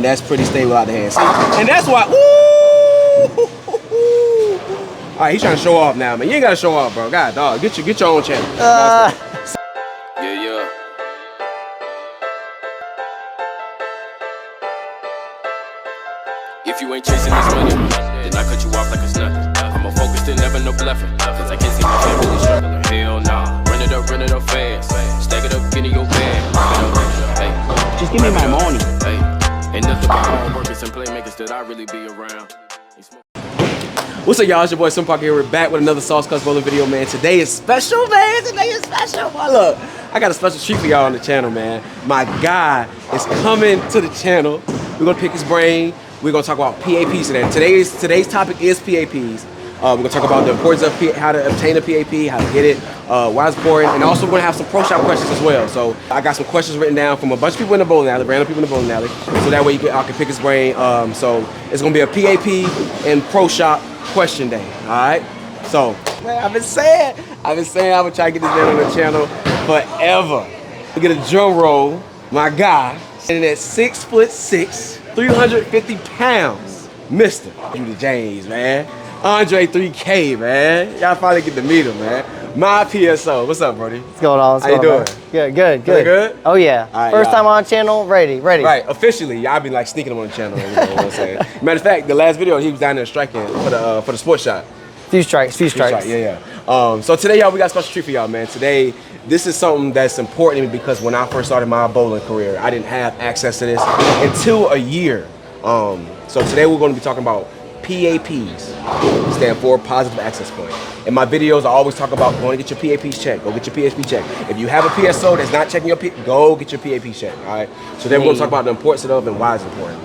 and that's pretty stable out the hand. See? And that's why, ooh! All right, he's trying to show off now, man. You ain't gotta show off, bro. God, dog, get your own channel. Yeah. If you ain't chasing this money, then I cut you off like it's nothing. I'm a focused and never no bluffing, cause I can't see my family struggling. Hell nah, run it up fast. Stack it up, get in your bag. Hey, just give me my money. Hey, ain't nothing but hard workers and playmakers that I really be around. What's up, y'all? It's your boy Simpak here. We're back with another SaucedCutzBowling video, man. Today is special, man. Today is special. Oh, look, I got a special treat for y'all on the channel, man. My guy is coming to the channel. We're gonna pick his brain. We're gonna talk about PAPs today. Today's topic is PAPs. We're gonna talk about the importance of how to obtain a PAP, how to get it, why it's important, and also we're gonna have some pro shop questions as well. So I got some questions written down from a bunch of people in the bowling alley, random people in the bowling alley, so that way I can pick his brain. So it's gonna be a PAP and pro shop question day. All right. So man, I've been saying I would try to get this man on the channel forever. We get a drum roll. My guy, standing at 6'6", 350 pounds, Mr. Judy James, man. Andre 3K, man. Y'all finally get to meet him, man. My PSO. What's up, Brody? What's going on? How you doing? Good. Good? Oh, yeah. Right, first time on channel, ready. Right, officially, y'all be like sneaking him on the channel. You know what I'm saying? Matter of fact, the last video, he was down there striking for the sports shot. Few strikes. Yeah. So today, y'all, we got a special treat for y'all, man. Today, this is something that's important to me because when I first started my bowling career, I didn't have access to this until a year. So today we're going to be talking about PAPs, stand for Positive Access Point. In my videos, I always talk about going to get your PAPs checked. Go get your PSP checked. If you have a PSO that's not checking your go get your PAP checked. All right. So then we're going to talk about the importance of it and why it's important.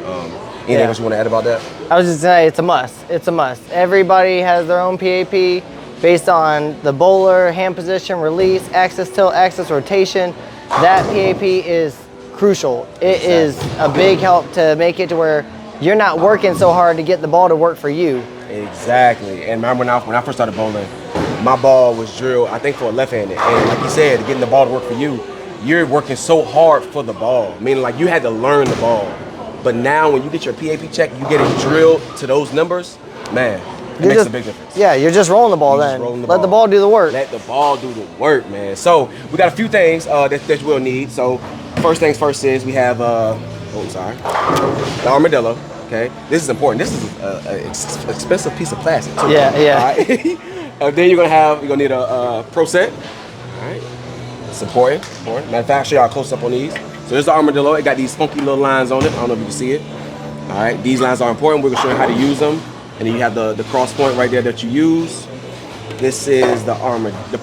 Anything else you want to add about that? I was just saying it's a must. It's a must. Everybody has their own PAP based on the bowler, hand position, release, access tilt, access rotation. That PAP is crucial. It is a big help to make it to where you're not working so hard to get the ball to work for you. Exactly. And remember when I first started bowling, my ball was drilled, I think, for a left-handed. And like you said, getting the ball to work for you, you're working so hard for the ball. Meaning like you had to learn the ball. But now when you get your PAP check, you get it drilled to those numbers, man, it makes a big difference. Yeah, you're just rolling the ball then. Let the ball do the work. Let the ball do the work, man. So we got a few things that we'll need. So first things first is we have, the armadillo. Okay, this is important. This is an expensive piece of plastic too. Yeah. All right. Then you're gonna need a pro set. All right, it's important. Matter of fact, I'll show y'all close up on these. So there's the armadillo. It got these funky little lines on it. I don't know if you can see it. All right, these lines are important. We're gonna show you how to use them. And then you have the cross point right there that you use. This is the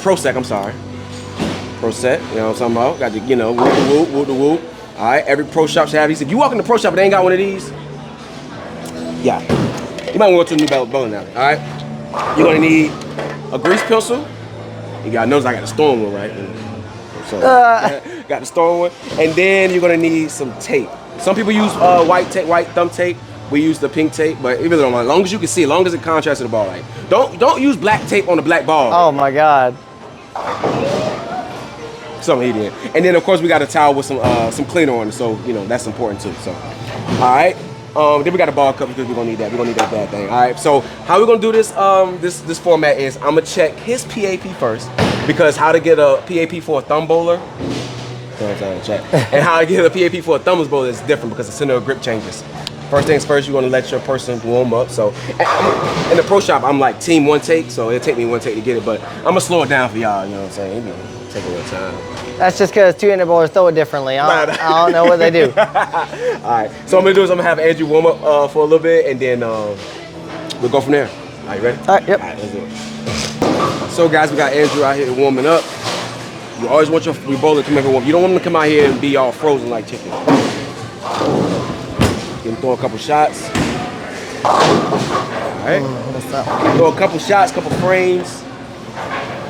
pro set. I'm sorry, pro set. You know what I'm talking about? Got the whoop. All right, every pro shop should have these. If you walk in the pro shop and they ain't got one of these, yeah, you might want to go to a new bowling alley. All right, you're gonna need a grease pencil. You gotta notice I got the storm one, right? So got the storm one, and then you're gonna need some tape. Some people use white thumb tape. We use the pink tape, but it really don't matter. As long as you can see, as long as it contrasts to the ball, like don't use black tape on the black ball. Oh my God. Something he did. And then of course we got a towel with some cleaner on it, so that's important too. So, all right. Then we got a ball cup because we're gonna need that. We're gonna need that bad thing. All right. So how we're gonna do this? This format is I'm gonna check his PAP first because how to get a PAP for a thumb bowler. And how to get a PAP for a thumbless bowler is different because the center of grip changes. First things first, you're gonna let your person warm up. So in the pro shop, I'm like team one take, so it'll take me one take to get it, but I'm gonna slow it down for y'all. You know what I'm saying? Take a little time. That's just because two-handed bowlers throw it differently. I don't know what they do. All right. So what I'm gonna do is I'm gonna have Andrew warm up for a little bit, and then we'll go from there. All right, you ready? All right. Yep. All right, let's do it. So guys, we got Andrew out here warming up. You always want your bowler to come here warm. You don't want them to come out here and be all frozen like chicken. Get him throw a couple shots. All right. What's up? Throw a couple shots, couple frames.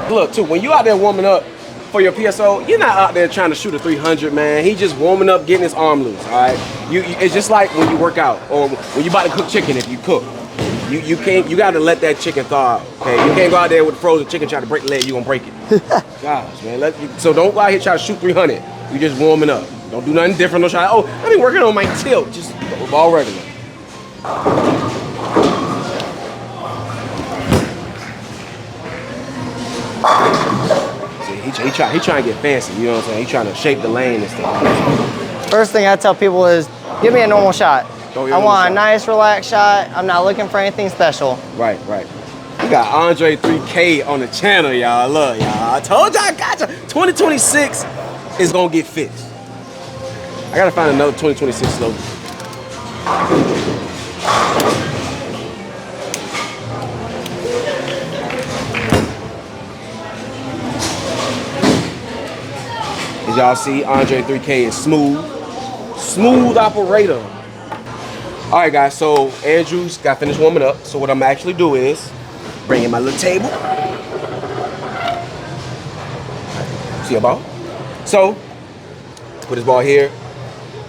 Look, too, when you out there warming up for your PSO, you're not out there trying to shoot a 300, man. He's just warming up, getting his arm loose, all right? It's just like when you work out or when you about to cook chicken if you cook. You got to let that chicken thaw out, okay? You can't go out there with frozen chicken trying to break the leg, you're going to break it. Gosh, man. So don't go out here trying to shoot 300. You're just warming up. Don't do nothing different. Don't try, oh, let me work it on my tilt. Just go with ball regular. See, he trying to get fancy, you know what I'm saying? He trying to shape the lane and stuff. First thing I tell people is, give me a normal shot. I want a nice, relaxed shot. I'm not looking for anything special. Right, right. We got Andre 3K on the channel, y'all. Look, y'all. I told y'all I got you. 2026 is gonna get fixed. I gotta find another 2026 slogan. As y'all see, Andre 3K is smooth operator. All right, guys, so Andrew's got finished warming up. So what I'm actually do is bring in my little table. See a ball? So, put his ball here.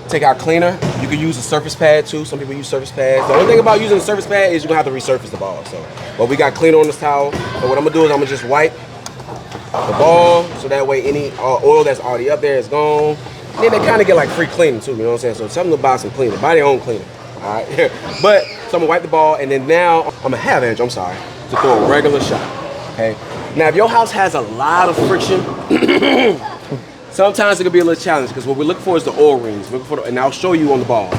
Take our cleaner. You can use a surface pad too. Some people use surface pads. The only thing about using a surface pad is you're gonna have to resurface the ball. So, but we got cleaner on this towel. So what I'm gonna do is I'm gonna just wipe the ball so that way any oil that's already up there is gone. And then they kind of get like free cleaning too, you know what I'm saying? So tell them to buy some cleaner, buy their own cleaner. All right, but so I'm gonna wipe the ball, and then now I'm gonna have Andrew, I'm sorry, to throw a regular shot. Okay. Now if your house has a lot of friction, sometimes it could be a little challenge because what we're looking for is the O-rings. And I'll show you on the ball.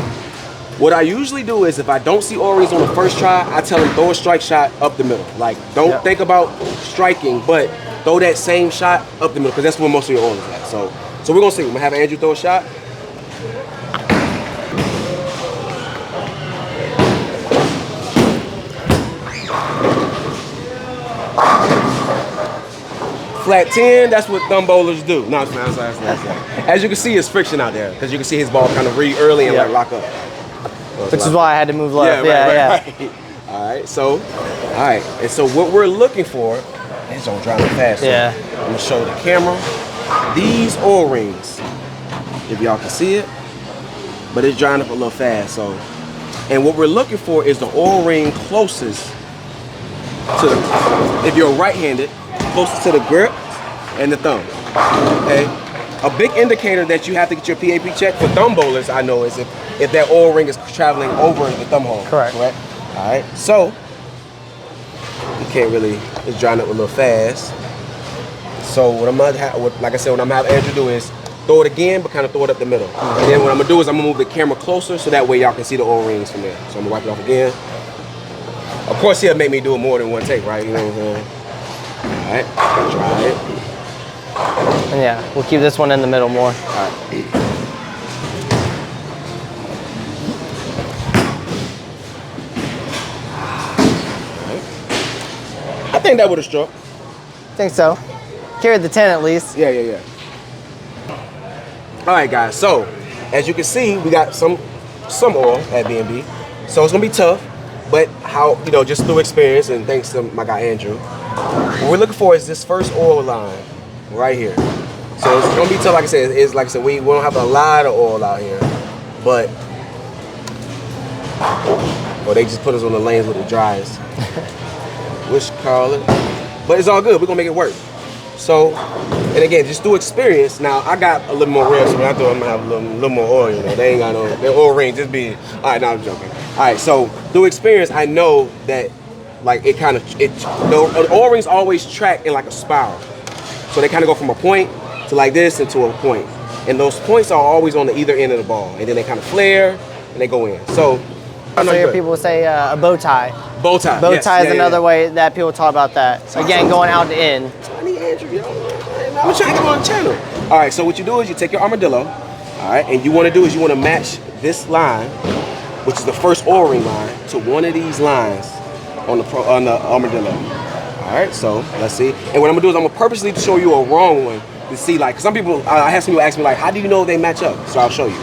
What I usually do is if I don't see O-rings on the first try, I tell them throw a strike shot up the middle. Like don't think about striking, but throw that same shot up the middle because that's where most of your oil is at. So we're gonna see. We're gonna have Andrew throw a shot. Flat 10, that's what thumb bowlers do. No, it's not. As you can see, it's friction out there because you can see his ball kind of read early and like lock up. Which is why I had to move left. Right. All right, so, and so what we're looking for is don't drive it fast. Yeah. I'm gonna show the camera these O-rings, if y'all can see it, but it's drying up a little fast. So, and what we're looking for is the O-ring closest to the, if you're right-handed, closest to the grip and the thumb. Okay. A big indicator that you have to get your PAP checked for thumb bowlers, I know, is if that O-ring is traveling over the thumb hole. Correct. All right. So you can't really. It's drying up a little fast. So what I'm gonna have, like I said, what I'm gonna have Andrew do is throw it again, but kind of throw it up the middle. And then what I'm gonna do is I'm gonna move the camera closer so that way y'all can see the O-rings from there. So I'm gonna wipe it off again. Of course, he'll make me do it more than one take, right? You know what I'm saying? All right, dry it. And yeah, we'll keep this one in the middle more. All right. I think that would have struck. Think so. Carried the 10 at least. Yeah. All right, guys. So, as you can see, we got some oil at B&B. So it's gonna be tough, but how, you know, just through experience and thanks to my guy Andrew, what we're looking for is this first oil line right here. So it's gonna be tough. Like I said, it's like I said, we don't have a lot of oil out here, but they just put us on the lanes with the driest. Wish call it, but it's all good. We're gonna make it work. So, and again, just through experience. Now I got a little more real, so when I throw, I'm gonna have a little more oil. You know, they ain't got no their oil ring. Just be all right. Now I'm joking. All right, so through experience, I know that like the oil rings always track in like a spiral. So they kind of go from a point to like this and to a point, and those points are always on the either end of the ball, and then they kind of flare and they go in. So I hear people say a bow tie. Bow tie. Bow tie is another way that people talk about that. So again, going out to in. I need Andrew, yo. I'm trying to get him on the channel. All right, so what you do is you take your armadillo, all right, and you want to do is you want to match this line, which is the first O-ring line, to one of these lines on the armadillo. All right, so let's see. And what I'm gonna do is I'm gonna purposely show you a wrong one to see, like, 'cause some people, I have some people ask me like, how do you know they match up? So I'll show you.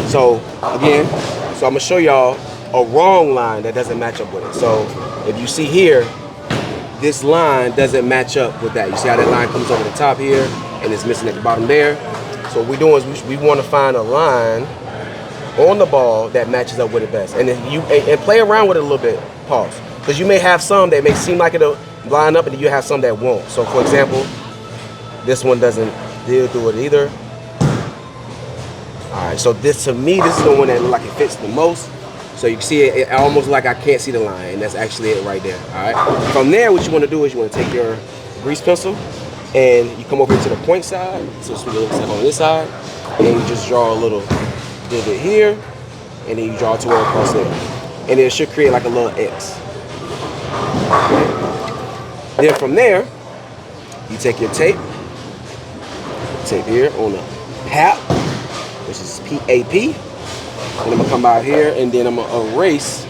So again, so I'm gonna show y'all a wrong line that doesn't match up with it. So if you see here, this line doesn't match up with that. You see how that line comes over the top here and it's missing at the bottom there? So what we're doing is we want to find a line on the ball that matches up with it best. And if you and play around with it a little bit, pause. Because you may have some that may seem like it'll line up and you have some that won't. So for example, this one doesn't deal through it either. All right, so this to me, this is the one that look like it fits the most. So you can see it almost like I can't see the line, and that's actually it right there. All right. From there, what you want to do is you want to take your grease pencil and you come over to the point side. So it's on this side, and then you just draw a little divot here, and then you draw to where across there, and it should create like a little X. Okay. Then from there, you take your tape here on the PAP, which is PAP. And I'm gonna come out here and then I'm gonna erase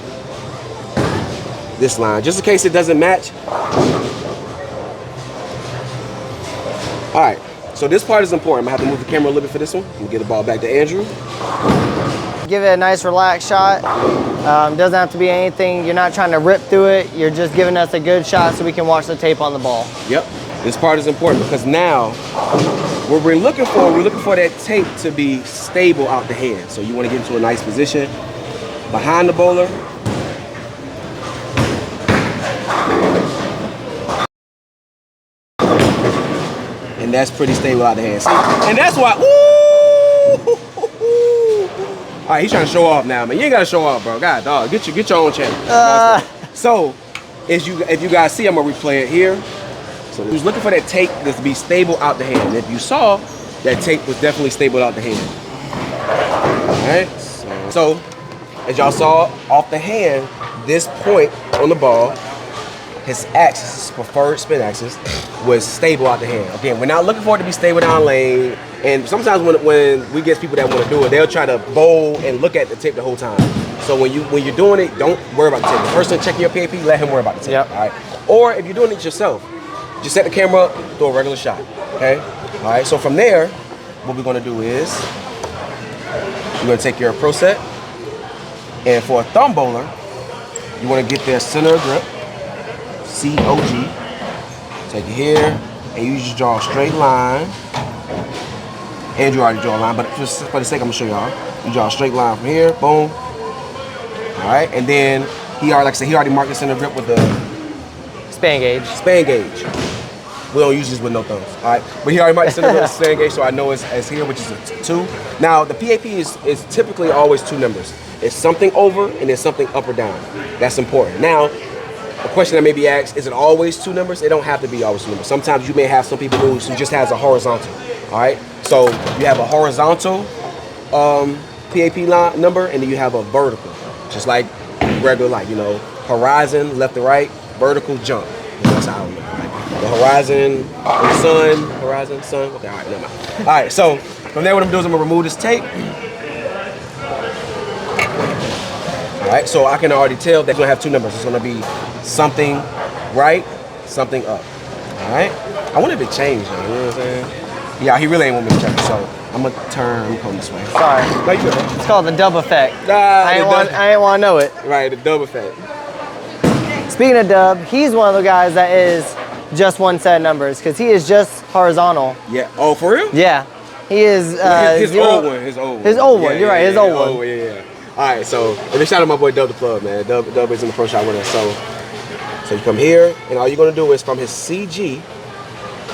this line just in case it doesn't match. All right, so this part is important. I'm gonna have to move the camera a little bit for this one. I'm gonna get the ball back to Andrew. Give it a nice relaxed shot. Doesn't have to be anything. You're not trying to rip through it. You're just giving us a good shot so we can watch the tape on the ball. Yep, this part is important because now what we're looking for that tape to be stable out the hand. So you want to get into a nice position behind the bowler. And that's pretty stable out the hand. See? And that's why, ooh! All right, he's trying to show off now, man. You ain't got to show off, bro. God, dog, get your own channel. So, if you guys see, I'm going to replay it here. So he was looking for that tape to be stable out the hand. If you saw, that tape was definitely stable out the hand. All right. So as y'all saw off the hand, this point on the ball, his axis, his preferred spin axis, was stable out the hand. Again, we're not looking for it to be stable down lane. And sometimes when we get people that want to do it, they'll try to bowl and look at the tape the whole time. So when you're doing it, don't worry about the tape. The person checking your PAP, let him worry about the tape. Yep. All right. Or if you're doing it yourself, just set the camera up, throw a regular shot, okay? All right, so from there, what we're gonna do is, you're gonna take your pro set, and for a thumb bowler, you wanna get their center of grip, COG, take it here, and you just draw a straight line. Andrew already draw a line, but just for the sake, I'm gonna show y'all. You draw a straight line from here, boom. All right, and then he already marked the center of grip with the span gauge. Span gauge. We don't use this with no thumbs, all right? But he already marked the center of the span gauge, so I know it's here, which is a 2. Now, the PAP is typically always 2 numbers. It's something over and it's something up or down. That's important. Now, a question that may be asked, is it always 2 numbers? It don't have to be always 2 numbers. Sometimes you may have some people who just has a horizontal, all right? So you have a horizontal PAP line number, and then you have a vertical, just like regular light, you know, horizon, left to right, vertical jump. That's how I look. The horizon, the sun, horizon, sun. Okay, all right, never mind. All right, so from there, what I'm doing is I'm gonna remove this tape. All right, so I can already tell that it's gonna have 2 numbers. It's gonna be something right, something up. All right. I wanted to change though. You know what I'm saying? Yeah, he really ain't want me to change. So I'm gonna turn. I'm going this way. Sorry. No, you good, man. It's called the dub effect. I didn't want to know it. Right, the dub effect. Speaking of dub, he's one of the guys that is just 1 set of numbers because he is just horizontal. Yeah. Oh, for real? Yeah. He is. His old one. His old one. You're right. His old one. Yeah. All right. So, and then shout out my boy Dub the Plug, man. Dub is in the pro shot with us. So you come here, and all you're gonna do is from his CG,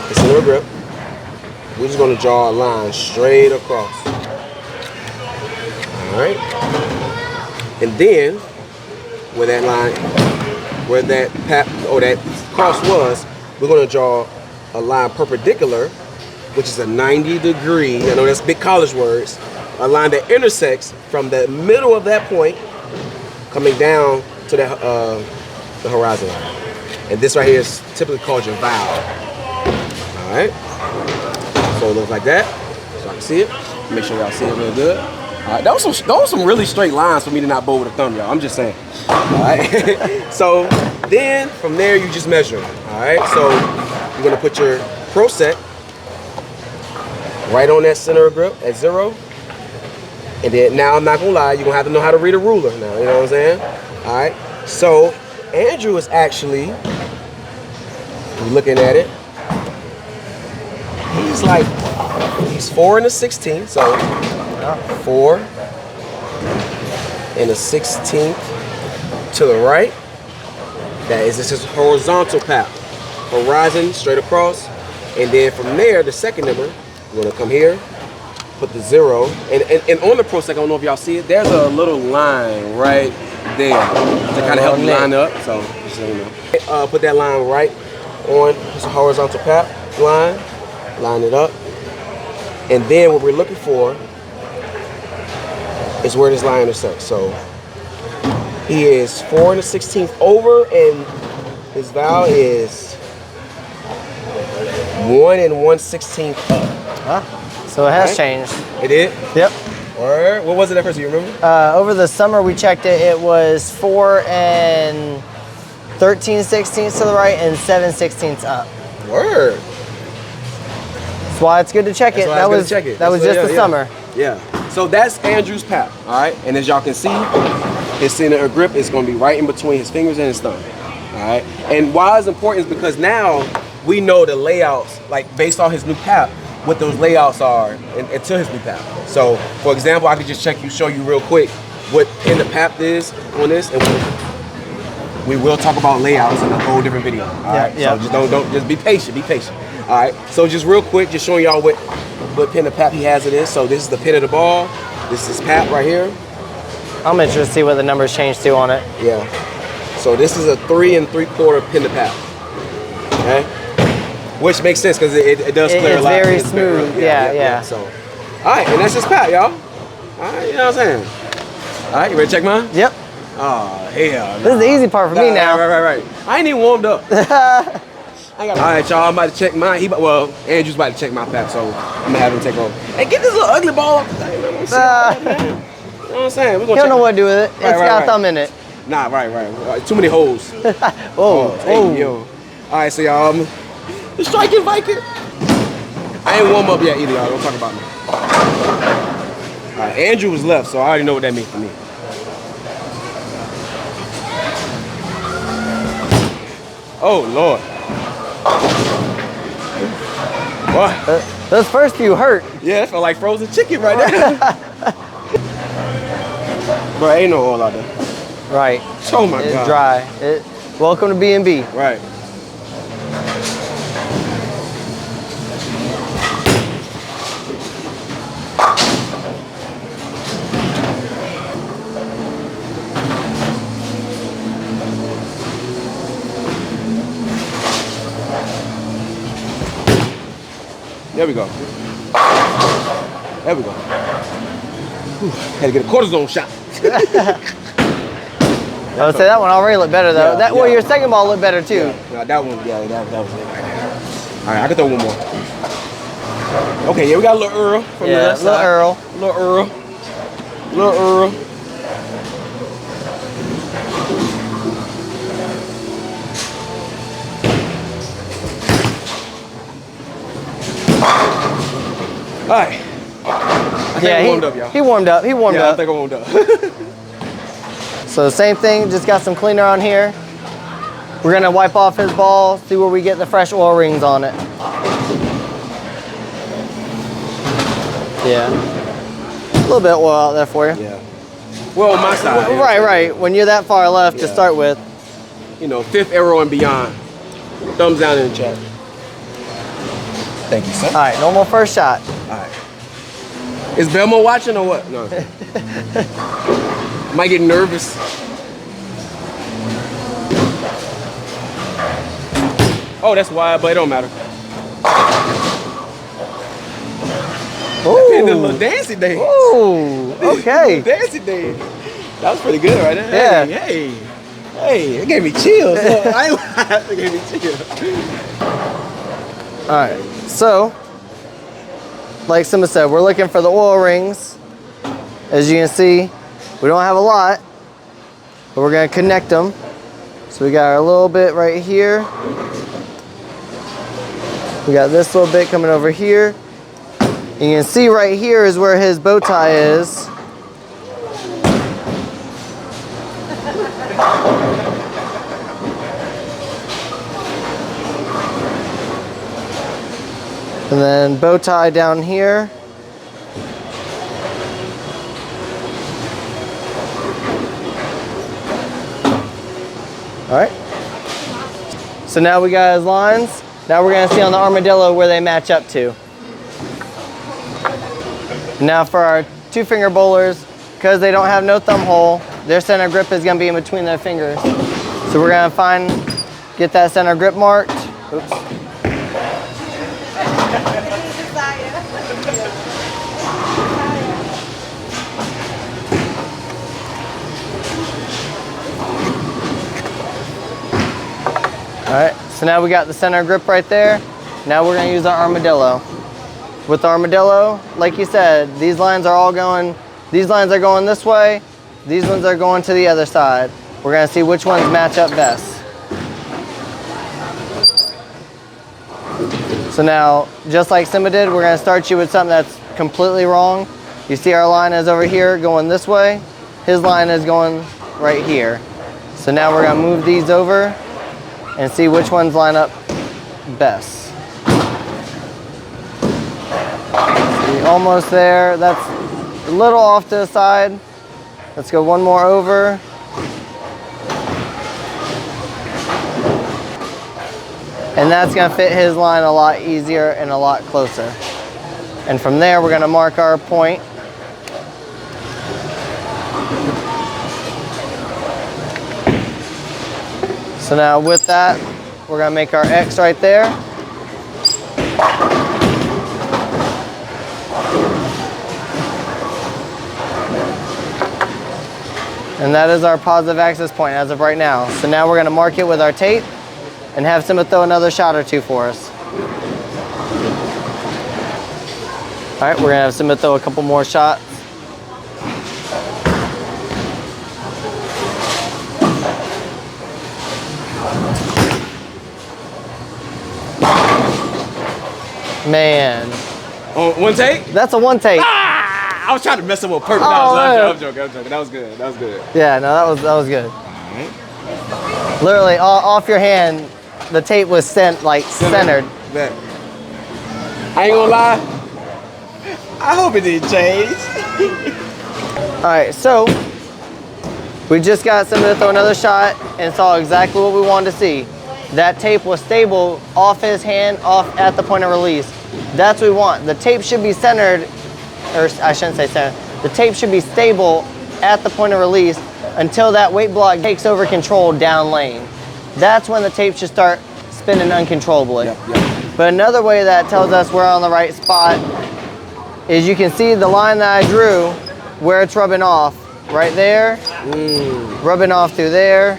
his center grip, we're just gonna draw a line straight across. All right. And then where that line, where that PAP or that cross was, we're gonna draw a line perpendicular, which is a 90-degree, I know that's big college words, a line that intersects from the middle of that point coming down to the horizon line. And this right here is typically called your valve. All right, so it looks like that, so I can see it. Make sure y'all see it real good. All right, those were some really straight lines for me to not bowl with a thumb, y'all. I'm just saying. All right, so then from there you just measure. All right, so you're gonna put your pro set right on that center of grip at 0. And then now I'm not gonna lie, you're gonna have to know how to read a ruler now, you know what I'm saying? All right, so Andrew is actually, looking at it, he's 4 1/16, so 4 1/16 to the right. That is just his horizontal PAP. Horizon straight across. And then from there, the second number, we're gonna come here put the 0. And on the Pro Sec, I don't know if y'all see it, there's a little line right there to kind of help you line up. So just so you know. Put that line right on this horizontal pap line, line it up. And then what we're looking for is where this line intersects. So he is 4 1/16 over, and his valve is 1 1/16 up. Huh? So it has changed. It did? Yep. Word. What was it at first? You remember? Over the summer we checked it. It was 4 13/16 to the right and 7/16 up. Word. That's why it's good to check it. That was just the summer. Yeah. So that's Andrew's pap. All right. And as y'all can see, his center of grip is going to be right in between his fingers and his thumb. All right. And why it's important is because now we know the layouts, like based on his new pap, what those layouts are until his new pap. So, for example, I could just show you real quick what pin the pap is on this, and we will talk about layouts in a whole different video. All right. Yeah. So just be patient. Be patient. All right. So just real quick, just showing y'all what pin the pap he has it is. So this is the pin of the ball. This is pap right here. I'm interested to see what the numbers change to on it. Yeah. So this is a 3 3/4 pin to pap. Okay. Which makes sense because it does clear a lot. It's very smooth. Yeah. So, all right, and that's just pap, y'all. All right, you know what I'm saying? All right, you ready to check mine? Yep. Oh, hell. This is the easy part for me now. Right. I ain't even warmed up. All right, y'all, I'm about to check mine. Andrew's about to check my pap, so I'm gonna have him take over. Hey, get this little ugly ball up. You know what I'm saying? We're gonna You don't know what to do with it. It's got a thumb in it. Nah, right. Too many holes. Oh. Hey, yo. All right, so y'all, the striking Viking. I ain't warm up yet either, y'all. Don't talk about me. All right, Andrew was left, so I already know what that means for me. Oh, Lord. What? Those first few hurt. Yeah, that felt like frozen chicken right there. Bro, ain't no oil out there. Right. Oh, my It's God. dry. Welcome to B&B. Right. There we go. There we go. Whew. Had to get a cortisone shot. I would say that one already looked better though. Yeah, Well, your second ball looked better too. Yeah, that one, that was it right there. All right, I can throw one more. Okay, yeah, we got a little Earl from the left side. Little Earl. All right. I think I warmed up, y'all. He warmed up. I think I warmed up. So same thing, just got some cleaner on here. We're gonna wipe off his ball, see where we get the fresh oil rings on it. Yeah. A little bit of oil out there for you. Yeah. Well, on my side. Right. When you're that far left to start with. You know, 5th arrow and beyond. Thumbs down in the chat. Thank you, sir. All right, normal first shot. All right. Is Belmo watching or what? No. Might get nervous. Oh, that's wide, but it don't matter. Ooh. And the little dancey day. Ooh, okay. Dancey day. That was pretty good right there. Yeah. Hey, it gave me chills. It gave me chills. All right, so, like Simba said, we're looking for the oil rings. As you can see, we don't have a lot, but we're gonna connect them. So we got a little bit right here. We got this little bit coming over here. And you can see right here is where his bow tie is. And then bow tie down here. All right. So now we got his lines. Now we're gonna see on the armadillo where they match up to. Now for our 2-finger bowlers, because they don't have no thumb hole, their center grip is gonna be in between their fingers. So we're gonna get that center grip marked. Oops. All right, so now we got the center grip right there. Now we're gonna use our armadillo. With the armadillo, like you said, these lines are going this way, these ones are going to the other side. We're gonna see which ones match up best. So now, just like Simba did, we're gonna start you with something that's completely wrong. You see our line is over here going this way, his line is going right here. So now we're gonna move these over and see which ones line up best. See, almost there. That's a little off to the side. Let's go one more over. And that's gonna fit his line a lot easier and a lot closer. And from there, we're gonna mark our point. So now with that, we're gonna make our X right there. And that is our positive access point as of right now. So now we're gonna mark it with our tape and have Simba throw another shot or two for us. All right, we're gonna have Simba throw a couple more shots. Man. Oh, one take? That's a one take. Ah! I was trying to mess up with purpose. I'm joking. That was good. That was good. Yeah, no, that was good. Right. Literally, off your hand, the tape was centered. Bet. I ain't gonna lie. I hope it didn't change. All right, so we just got Simba to throw another shot and saw exactly what we wanted to see. That tape was stable off his hand, off at the point of release. That's what we want. The tape should be centered, or I shouldn't say centered. The tape should be stable at the point of release until that weight block takes over control down lane. That's when the tape should start spinning uncontrollably. Yep. But another way that tells us we're on the right spot is you can see the line that I drew where it's rubbing off. Right there, rubbing off through there,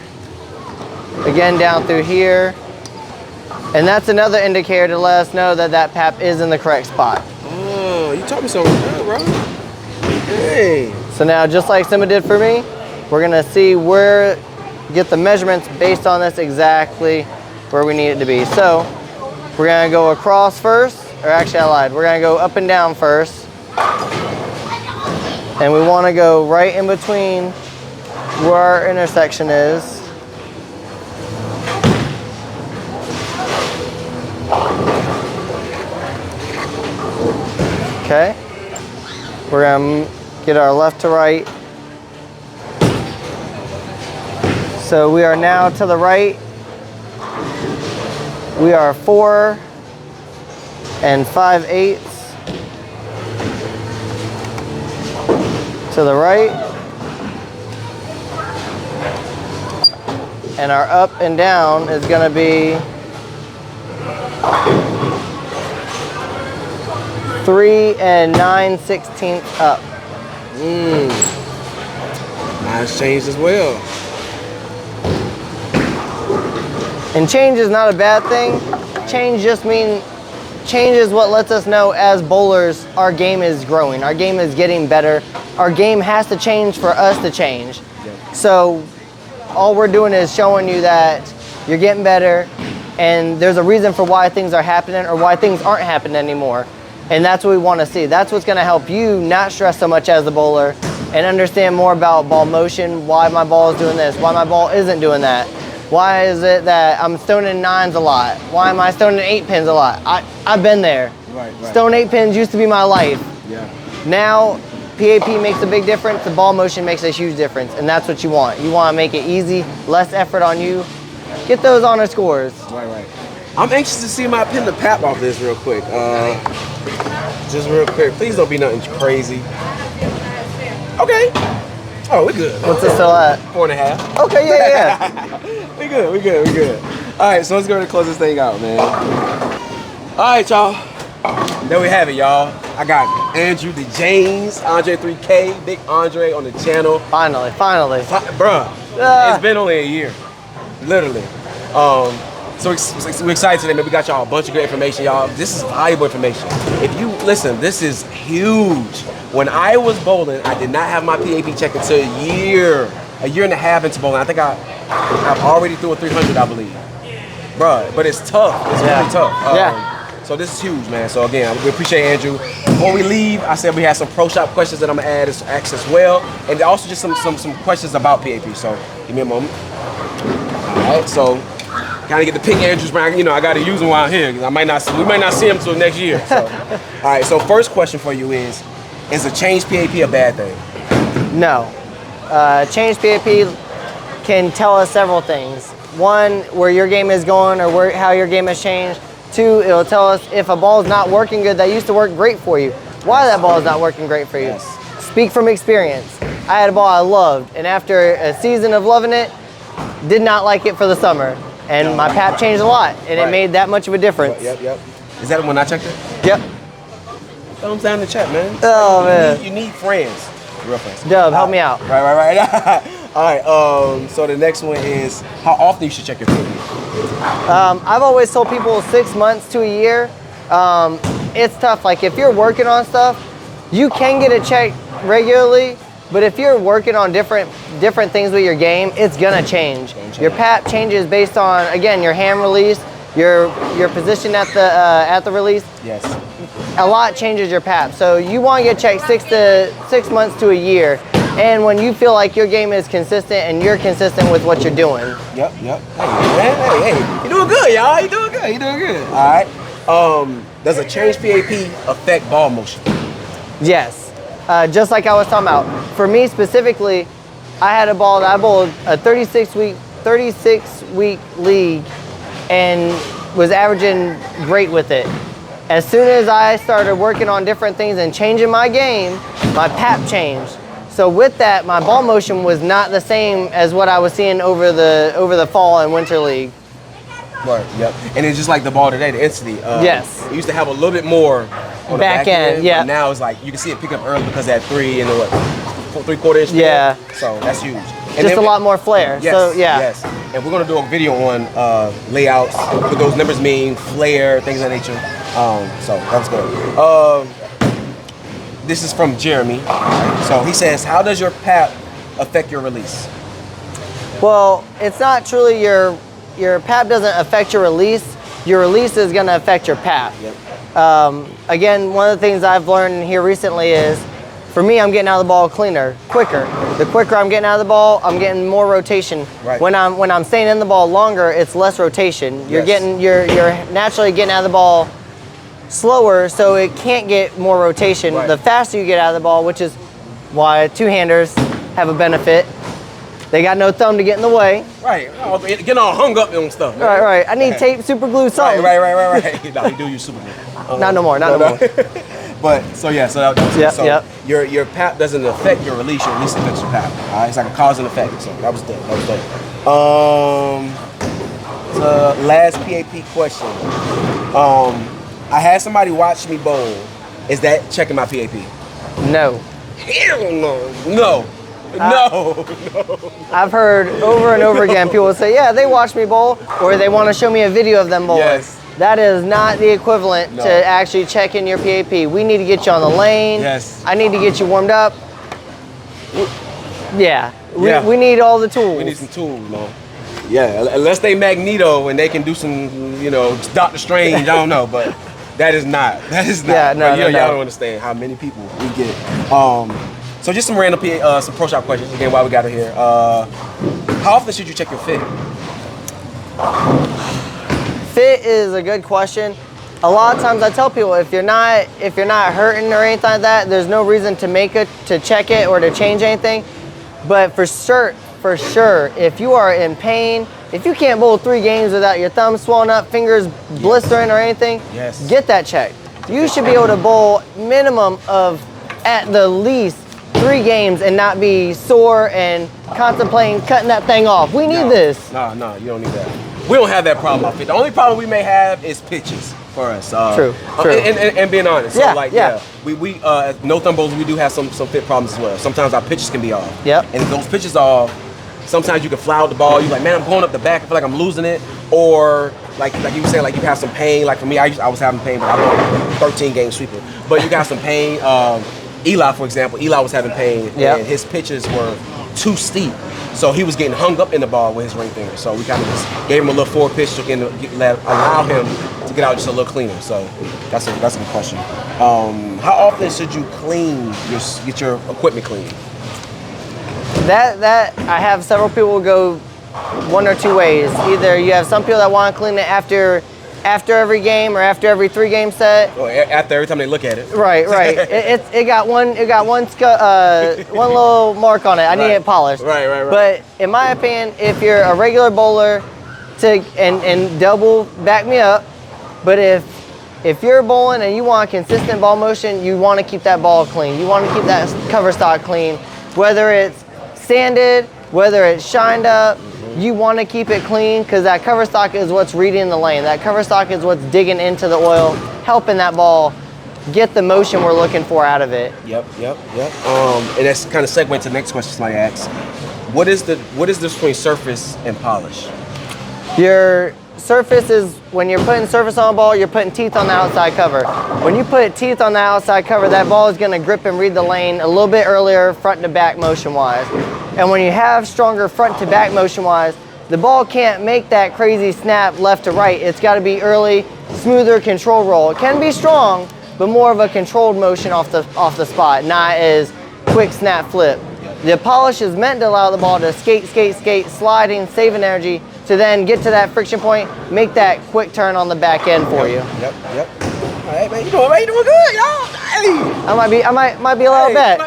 again down through here. And that's another indicator to let us know that that pap is in the correct spot. Oh, you taught me something good, bro. Hey. So now, just like Simba did for me, we're gonna see get the measurements based on this exactly where we need it to be. So we're gonna go across first, or actually I lied. We're gonna go up and down first. And we wanna go right in between where our intersection is. Okay. We're gonna get our left to right. So we are now to the right. We are 4 5/8 to the right. And our up and down is gonna be 3 9/16 up. Mine's changed as well. And change is not a bad thing. Change is what lets us know as bowlers our game is growing. Our game is getting better. Our game has to change for us to change. So all we're doing is showing you that you're getting better and there's a reason for why things are happening or why things aren't happening anymore. And that's what we want to see. That's what's going to help you not stress so much as a bowler and understand more about ball motion, why my ball is doing this, why my ball isn't doing that. Why is it that I'm stoning 9s a lot? Why am I stoning 8 pins a lot? I've been there. Right. Stone 8 pins used to be my life. Yeah. Now, PAP makes a big difference. The ball motion makes a huge difference. And that's what you want. You want to make it easy, less effort on you. Get those honor scores. Right. I'm anxious to see my pin the pap off this real quick. Just real quick. Please don't be nothing crazy. Okay. Oh, we good. What's it still at? 4.5. Okay, yeah. We good. All right, so let's go ahead and close this thing out, man. All right, y'all. There we have it, y'all. I got Andrew the James, Andre 3K, Big Andre on the channel. Finally. Bruh, it's been only a year, literally. So we're excited today, man. We got y'all a bunch of good information, y'all. This is valuable information. If you listen, this is huge. When I was bowling, I did not have my PAP check until a year and a half into bowling. I think I've already threw a 300, I believe. Bruh, but it's tough. It's really tough. So this is huge, man. So again, we appreciate Andrew. Before we leave, I said we had some pro shop questions that I'm gonna ask as well, and also just some questions about PAP. So give me a moment. All right, so kind of get the pink Andrews brand. You know, I got to use them while I'm here because we might not see them until next year. So, all right. So first question for you is a changed PAP a bad thing? No. Changed PAP can tell us several things. One, where your game is going or how your game has changed. Two, it'll tell us if a ball is not working good that used to work great for you, why that ball is not working great for you. Yes. Speak from experience. I had a ball I loved, and after a season of loving it, did not like it for the summer. And my PAP changed a lot, and it made that much of a difference. Yep. Is that when I checked it? Yep. Thumbs down in the chat, man. Oh, man. You need friends. Real friends. Dub, help me out. Right. All right, so the next one is how often you should check your PAP. I've always told people 6 months to a year. It's tough. Like if you're working on stuff, you can get it checked regularly, but if you're working on different things with your game, it's gonna change. Your PAP changes based on, again, your hand release, your position at the release. Yes. A lot changes your PAP. So you want to get checked 6 months to a year. And when you feel like your game is consistent and you're consistent with what you're doing. Yep. Hey, man, hey. You're doing good, y'all. You're doing good. All right. Does a changed PAP affect ball motion? Yes. Just like I was talking about. For me specifically, I had a ball that I bowled a 36 week league and was averaging great with it. As soon as I started working on different things and changing my game, my PAP changed. So with that, my ball motion was not the same as what I was seeing over the fall and winter league. Right. Yep. And it's just like the ball today, the intensity. Yes. It used to have a little bit more on the back end. Yeah. But now it's like you can see it pick up early because that 3 and what 3/4 inch. Yeah. So that's huge. And just a lot more flair. Yes. So yeah. Yes. And we're gonna do a video on layouts, what those numbers mean, flare, things of that nature. So that's good. This is from Jeremy. So he says, how does your PAP affect your release? Well, it's not truly your PAP doesn't affect your release. Your release is going to affect your PAP. Yep. Again, one of the things I've learned here recently is, for me, I'm getting out of the ball cleaner, quicker. The quicker I'm getting out of the ball, I'm getting more rotation. Right. When I'm staying in the ball longer, it's less rotation. You're Yes. you're naturally getting out of the ball slower, so it can't get more rotation. Right. The faster you get out of the ball, which is why two-handers have a benefit. They got no thumb to get in the way. Right. Getting all hung up on stuff. Man. Right. I need tape, super glue, something. Right. No, you do use super glue. Not no more. But so that so Yep. Your PAP doesn't affect your release affects your PAP. All right, it's like a cause and effect. So that was dope. So last PAP question. I had somebody watch me bowl. Is that checking my PAP? No. Hell no. No. I've heard over and over again people say, yeah, they watch me bowl, or they want to show me a video of them bowling. Yes. That is not the equivalent to actually checking your PAP. We need to get you on the lane. Yes. I need to get you warmed up. We need all the tools. We need some tools, man. Yeah, unless they Magneto and they can do some, Doctor Strange, I don't know, but that is not. Yeah, no. Y'all don't understand how many people we get. So just some random some pro shop questions again while we got it here. How often should you check your fit? Fit is a good question. A lot of times I tell people if you're not hurting or anything like that, there's no reason to check it or to change anything. But for sure, if you are in pain, if you can't bowl 3 games without your thumb swollen up, fingers blistering or anything, get that checked. you should be able to bowl minimum of at the least 3 games and not be sore and contemplating cutting that thing off. We need this. No, you don't need that. We don't have that problem off it. The only problem we may have is pitches for us. True. And being honest. Yeah, So yeah. We no thumb bowls, we do have some fit problems as well. Sometimes our pitches can be off. Yep. And if those pitches are off, sometimes you can fly out the ball. You're like, man, I'm going up the back. I feel like I'm losing it. Or like you were saying, like you have some pain. Like for me, I was having pain, but I was 13 game sweeper. But you got some pain. Eli, for example, Eli was having pain, and his pitches were too steep. So he was getting hung up in the ball with his ring finger. So we kind of just gave him a little forward pitch to allow him to get out just a little cleaner. So that's a good question. How often should you get your equipment clean? That I have several people go one or two ways. Either you have some people that want to clean it after every game or after every 3-game set. Or after every time they look at it. Right. it got one little mark on it. I need it polished. Right. But in my opinion, if you're a regular bowler, and double back me up, but if you're bowling and you want consistent ball motion, you want to keep that ball clean. You want to keep that cover stock clean, whether it's sanded, whether it's shined up. You want to keep it clean because that cover stock is what's reading the lane. That cover stock is what's digging into the oil, helping that ball get the motion we're looking for out of it. Yep. And that's kind of segue to the next question somebody asks. What is this between surface and polish? Your surface is when you're putting surface on a ball, you're putting teeth on the outside cover. When you put teeth on the outside cover, that ball is going to grip and read the lane a little bit earlier, front to back motion wise. And when you have stronger front to back motion wise, the ball can't make that crazy snap left to right. It's got to be early, smoother control roll. It can be strong, but more of a controlled motion off the spot, not as quick snap flip. The polish is meant to allow the ball to skate, sliding, saving energy, to then get to that friction point, make that quick turn on the back end for you. Yep. All right, man, you doing good, y'all. Hey. I might be a little bit.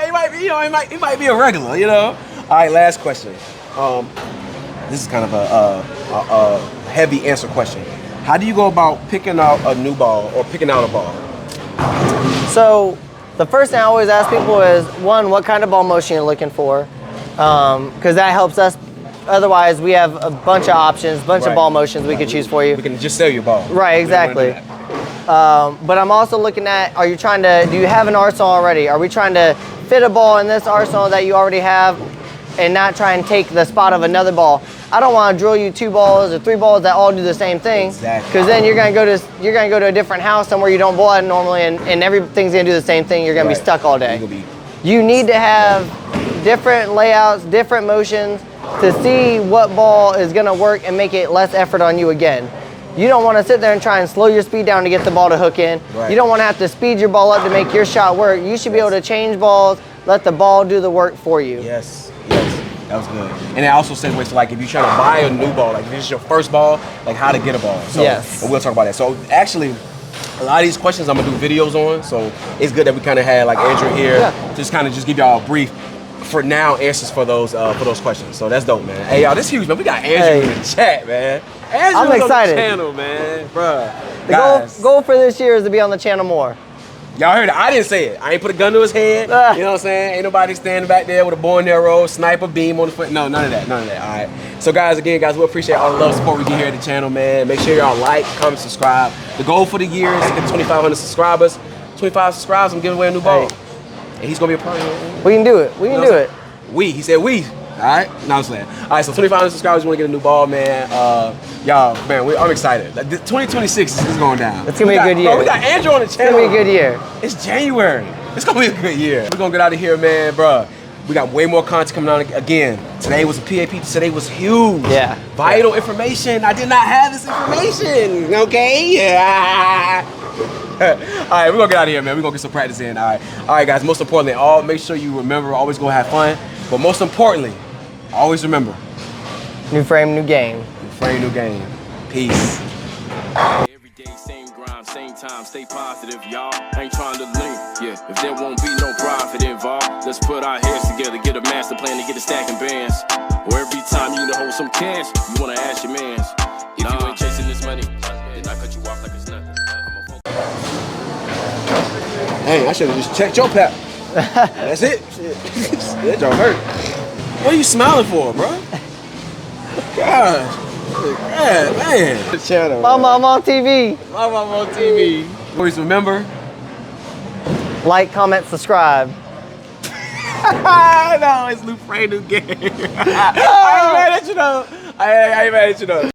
He might be a regular, you know. All right, last question. This is kind of a heavy answer question. How do you go about picking out a new ball or picking out a ball? So the first thing I always ask people is, one, what kind of ball motion you're looking for, because that helps us. Otherwise, we have a bunch of options, bunch of ball motions we could choose for you. We can just sell your ball. Right, exactly. But I'm also looking at, do you have an arsenal already? Are we trying to fit a ball in this arsenal that you already have and not try and take the spot of another ball? I don't want to drill you 2 balls or 3 balls that all do the same thing. Exactly. Because then you're gonna go to a different house somewhere you don't bowl at normally, and everything's gonna do the same thing. You're gonna be stuck all day. You need to have different layouts, different motions to see what ball is gonna work and make it less effort on you again. You don't want to sit there and try and slow your speed down to get the ball to hook in. Right. You don't want to have to speed your ball up to make your shot work. You should be able to change balls, let the ball do the work for you. Yes. That was good. And it also segues to, like, if you're trying to buy a new ball, like if this is your first ball, like how to get a ball. So, yes. And we'll talk about that. So actually, a lot of these questions I'm gonna do videos on. So it's good that we kind of had like Andrew here, just kind of give y'all a brief, for now, answers for those questions. So that's dope, man. Hey y'all, this huge, man. We got Andrew in the chat, man. Andrew's I'm excited. On the channel, man, bruh. The goal for this year is to be on the channel more. Y'all heard it. I didn't say it. I ain't put a gun to his head. You know what I'm saying? Ain't nobody standing back there with a bow and arrow, sniper beam on the foot. No, none of that. All right. So guys, we appreciate all the love support we get here at the channel, man. Make sure y'all like, comment, subscribe. The goal for the year is to get 2,500 subscribers. 25 subscribers, I'm giving away a new ball. And he's gonna be a part of it. We can do it. He said we. All right? No, I'm saying. All right, so 2,500 subscribers, you want to get a new ball, man. Y'all, man, I'm excited. 2026 is going down. It's going to be a good year. Bro, we got Andrew on the channel. It's going to be a good year. It's January. It's going to be a good year. We're going to get out of here, man, bro. We got way more content coming on again. Today was a PAP. Today was huge. Yeah. Vital information. I did not have this information. Okay? Yeah. All right, we're going to get out of here, man. We're going to get some practice in. All right, guys. Most importantly, make sure you remember, always go have fun. But most importantly, always remember. New frame, new game. New frame, new game. Peace. Every day, same grind, same time, stay positive, y'all. Ain't trying to link, yeah. If there won't be no profit involved, let's put our heads together, get a master plan to get a stack of bands. Or every time you need to hold some cash, you wanna ask your mans. If you ain't chasing this money, then I cut you off like it's nothing. Dang, I should have just checked your pap. That's it. Shit. That don't hurt. What are you smiling for, bro? Gosh. God, man. The channel. Mama, I'm on TV. Mama, I'm on TV. Always remember. Like, comment, subscribe. No, it's Lou Frey new game. I ain't mad at you though. I ain't mad at you though.